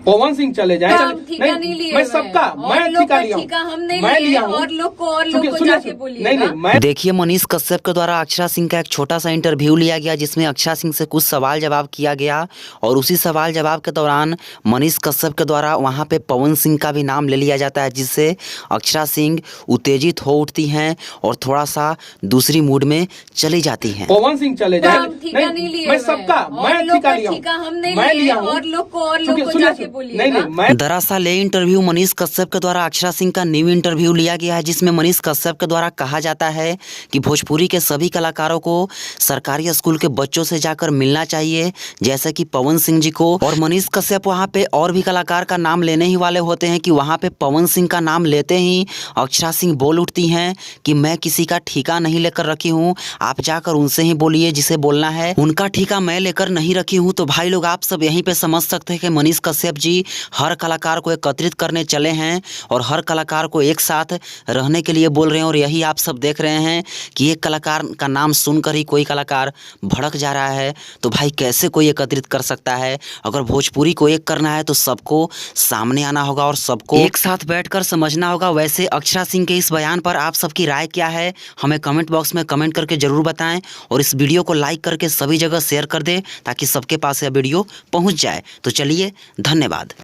पवन सिंह चले जाए। ठेका नहीं लिए मैं सबका मैं ठेका लिया हूं, मैं लिया हूं और लोग को जाके बोलिए। नहीं मैं देखिए मनीष कश्यप के द्वारा अक्षरा सिंह का एक छोटा सा इंटरव्यू लिया गया जिसमें अक्षरा सिंह से कुछ सवाल जवाब किया गया और उसी सवाल जवाब के दौरान मनीष कश्यप के द्वारा वहां पे पवन सिंह का भी नाम ले लिया जाता है, जिससे अक्षरा सिंह उत्तेजित हो उठती हैं और थोड़ा सा दूसरी मूड में चली जाती हैं। पवन सिंह चले जाए। नहीं लिए मैं सबका मैं ठेका लिया हूं, मैं लिया हूं और लोग को जाके बोलिए। नहीं मैं दरअसल ये इंटरव्यू मनीष कश्यप के द्वारा अक्षरा सिंह का न्यू इंटरव्यू लिया गया है, जिसमें मनीष कश्यप के द्वारा कहा जाता है कि भोजपुरी के सभी कलाकारों को सरकारी स्कूल के बच्चों से जाकर मिलना चाहिए, जैसे कि पवन सिंह जी को। और मनीष कश्यप वहाँ पे और भी कलाकार का नाम लेने ही वाले होते हैं कि वहाँ पे पवन सिंह का नाम लेते ही अक्षरा सिंह बोल उठती हैं कि मैं किसी का ठेका नहीं लेकर रखी हूँ, आप जाकर उनसे ही बोलिए जिसे बोलना है, उनका ठेका मैं लेकर नहीं रखी हूँ। तो भाई लोग आप सब यहीं पे समझ सकते हैं कि मनीष कश्यप जी हर कलाकार को एकत्रित करने चले हैं और हर कलाकार को एक साथ रहने के लिए बोल रहे हैं। और यही आप सब देख रहे हैं कि एक कलाकार का नाम सुनकर ही कोई कलाकार भड़क जा रहा है। तो भाई कैसे कोई एकत्रित कर सकता है? अगर भोजपुरी को एक करना है तो सबको सामने आना होगा और सबको एक साथ बैठकर समझना होगा। वैसे अक्षरा सिंह के इस बयान पर आप सबकी राय क्या है, हमें कमेंट बॉक्स में कमेंट करके जरूर बताएं और इस वीडियो को लाइक करके सभी जगह शेयर कर दें ताकि सबके पास यह वीडियो पहुंच जाए। तो चलिए, धन्यवाद।